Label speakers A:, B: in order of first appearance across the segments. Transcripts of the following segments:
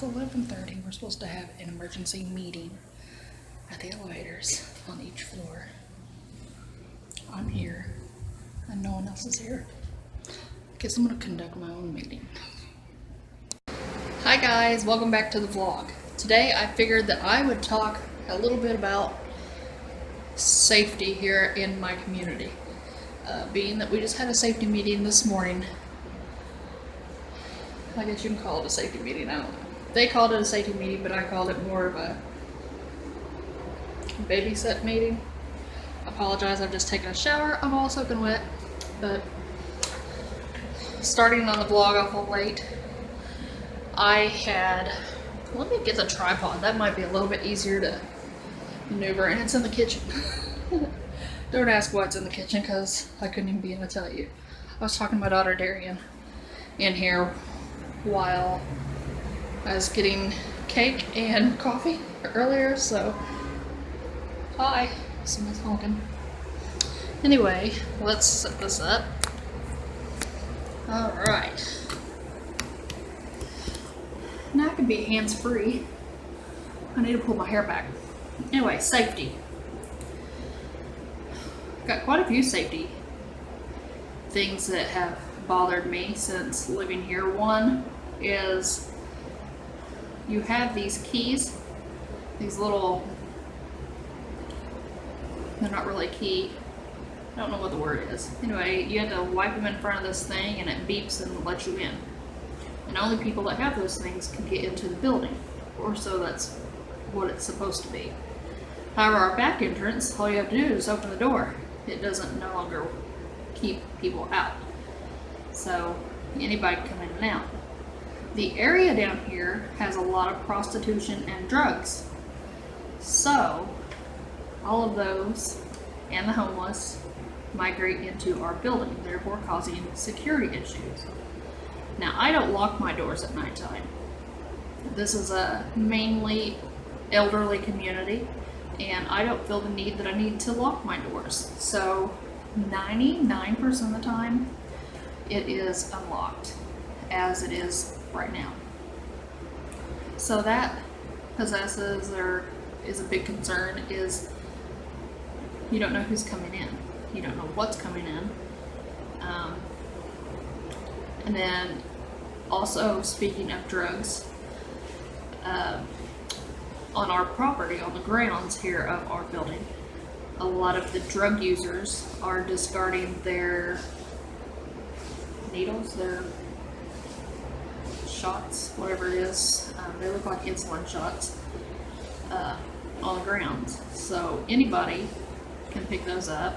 A: It's 11:30. We're supposed to have an emergency meeting at the elevators on each floor. I'm here, and no one else is here. I guess I'm gonna conduct my own meeting. Hi guys, welcome back to the vlog. Today I figured that I would talk a little bit about safety here in my community. Being that we just had a safety meeting this morning. I guess you can call it a safety meeting, I don't know. They called it a safety meeting, but I called it more of a babysit meeting. Apologize, I've just taken a shower. I'm all soaking wet, but starting on the vlog off a little late. Let me get the tripod. That might be a little bit easier to maneuver, and it's in the kitchen. Don't ask why it's in the kitchen, because I couldn't even begin to tell you. I was talking to my daughter Darian in here while I was getting cake and coffee earlier, so hi, someone's honking. Anyway, let's set this up. Alright. Now I can be hands-free. I need to pull my hair back. Anyway, safety. Got quite a few safety things that have bothered me since living here. One is you have these keys, these little, they're not really a key, I don't know what the word is. Anyway, you have to wipe them in front of this thing and it beeps and lets you in. And only people that have those things can get into the building, or so that's what it's supposed to be. However, our back entrance, all you have to do is open the door. It doesn't no longer keep people out. So anybody can come in and out. The area down here has a lot of prostitution and drugs. So all of those and the homeless migrate into our building, therefore causing security issues. Now, I don't lock my doors at nighttime. This is a mainly elderly community, and I don't feel the need that I need to lock my doors. So 99% of the time, it is unlocked, as it is right now. So that possesses, or is a big concern, is you don't know who's coming in. You don't know what's coming in. And then also, speaking of drugs, on our property, on the grounds here of our building, a lot of the drug users are discarding their needles, their shots, whatever it is. They look like insulin shots on the grounds. So anybody can pick those up.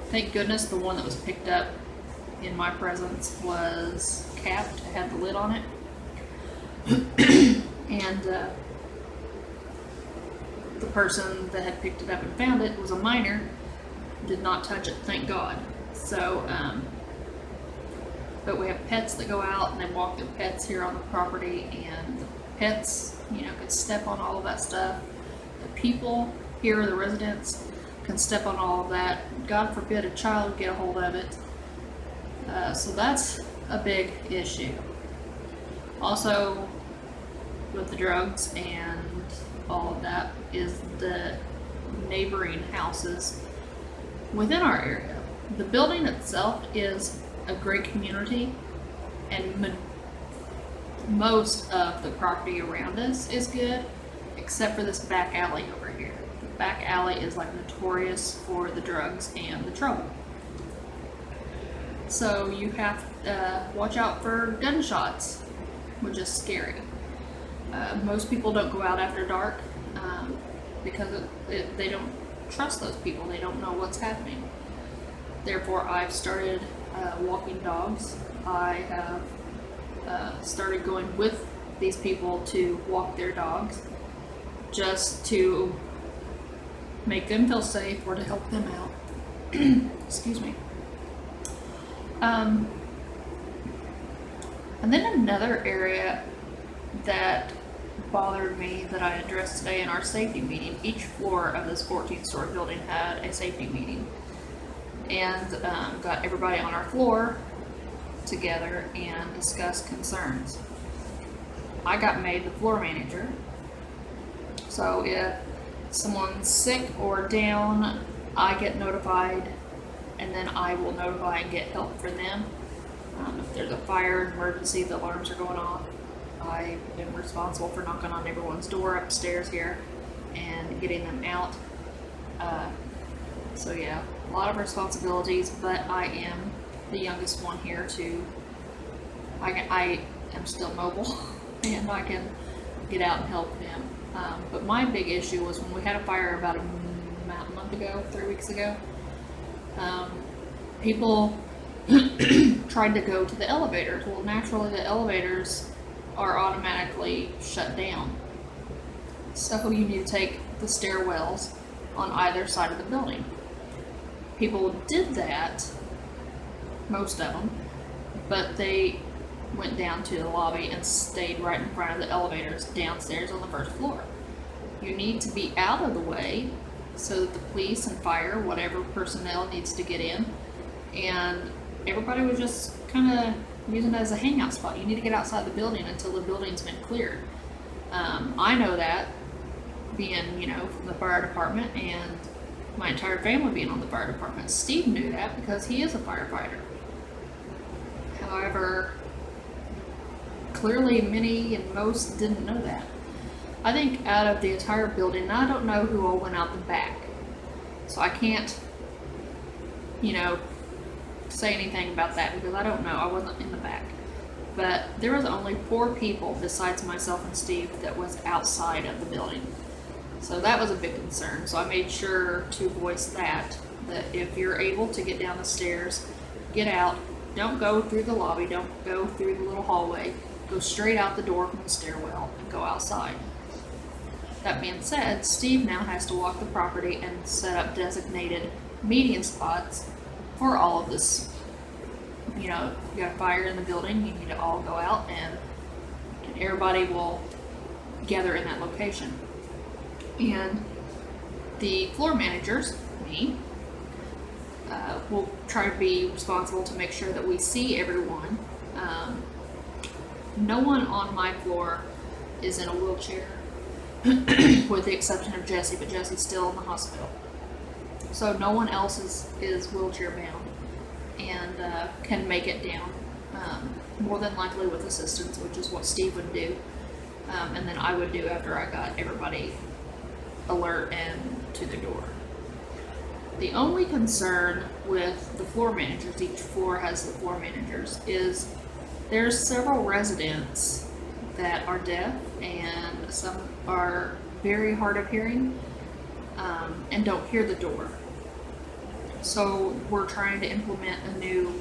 A: Thank goodness the one that was picked up in my presence was capped, it had the lid on it. And the person that had picked it up and found it was a minor, did not touch it, thank God. So, but we have pets that go out and they walk their pets here on the property, and the pets, could step on all of that stuff. The people here, the residents, can step on all of that. God forbid a child get a hold of it. So that's a big issue. Also, with the drugs and all of that, is the neighboring houses within our area. The building itself is a great community, and most of the property around us is good, except for this back alley over here. The back alley is like notorious for the drugs and the trouble. So you have to watch out for gunshots, which is scary. Most people don't go out after dark because they don't trust those people. They don't know what's happening. Therefore, I've started walking dogs. I have started going with these people to walk their dogs, just to make them feel safe or to help them out. Excuse me. And then another area that bothered me that I addressed today in our safety meeting. Each floor of this 14-story building had a safety meeting, and got everybody on our floor together and discuss concerns. I got made the floor manager. So if someone's sick or down, I get notified, and then I will notify and get help for them. If there's a fire emergency, the alarms are going off, I am responsible for knocking on everyone's door upstairs here and getting them out. So yeah, a lot of responsibilities, but I am the youngest one here too. I am still mobile and I can get out and help them. But my big issue was when we had a fire about a month ago, 3 weeks ago. People tried to go to the elevators. Well, naturally the elevators are automatically shut down. So you need to take the stairwells on either side of the building. People did that, most of them, but they went down to the lobby and stayed right in front of the elevators downstairs on the first floor. You need to be out of the way so that the police and fire, whatever personnel needs to get in, and everybody was just kind of using it as a hangout spot. You need to get outside the building until the building's been cleared. I know that, being, from the fire department, and my entire family being on the fire department. Steve knew that because he is a firefighter. However, clearly many and most didn't know that. I think out of the entire building, I don't know who all went out the back, so I can't, say anything about that because I don't know. I wasn't in the back. But there was only 4 people besides myself and Steve that was outside of the building. So that was a big concern. So I made sure to voice that if you're able to get down the stairs, get out. Don't go through the lobby. Don't go through the little hallway. Go straight out the door from the stairwell and go outside. That being said, Steve now has to walk the property and set up designated meeting spots for all of this. You got a fire in the building, you need to all go out, and everybody will gather in that location. And the floor managers, me, will try to be responsible to make sure that we see everyone. No one on my floor is in a wheelchair, with the exception of Jesse, but Jesse's still in the hospital. So no one else is wheelchair bound and can make it down, more than likely with assistance, which is what Steve would do, and then I would do after I got everybody alert and to the door. The only concern with the floor managers, each floor has the floor managers, is there's several residents that are deaf and some are very hard of hearing, and don't hear the door. So we're trying to implement a new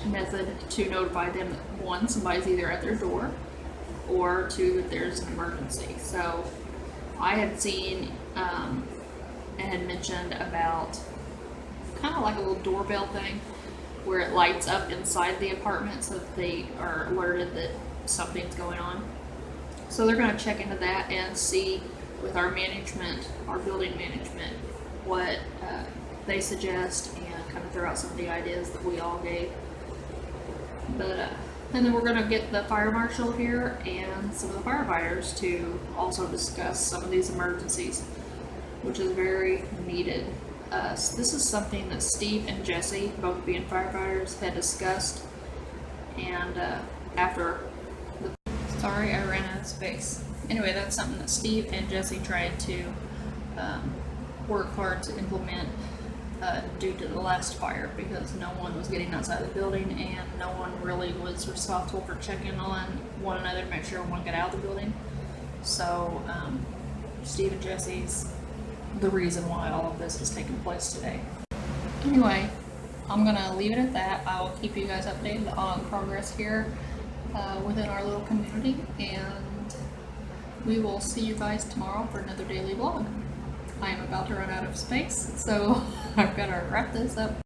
A: method to notify them that 1, somebody's either at their door, or 2, that there's an emergency. So I had seen and had mentioned about kind of like a little doorbell thing where it lights up inside the apartment so that they are alerted that something's going on. So they're going to check into that and see with our management, our building management, what they suggest, and kind of throw out some of the ideas that we all gave. But and then we're going to get the fire marshal here and some of the firefighters to also discuss some of these emergencies, which is very needed. This is something that Steve and Jesse, both being firefighters, had discussed, and sorry, I ran out of space. Anyway, that's something that Steve and Jesse tried to work hard to implement due to the last fire, because no one was getting outside the building and no one really was responsible for checking on one another to make sure everyone got out of the building. So Steve and Jesse's the reason why all of this is taking place today. Anyway, I'm gonna leave it at that. I will keep you guys updated on progress here within our little community, and we will see you guys tomorrow for another daily vlog. I am about to run out of space, so I've got to wrap this up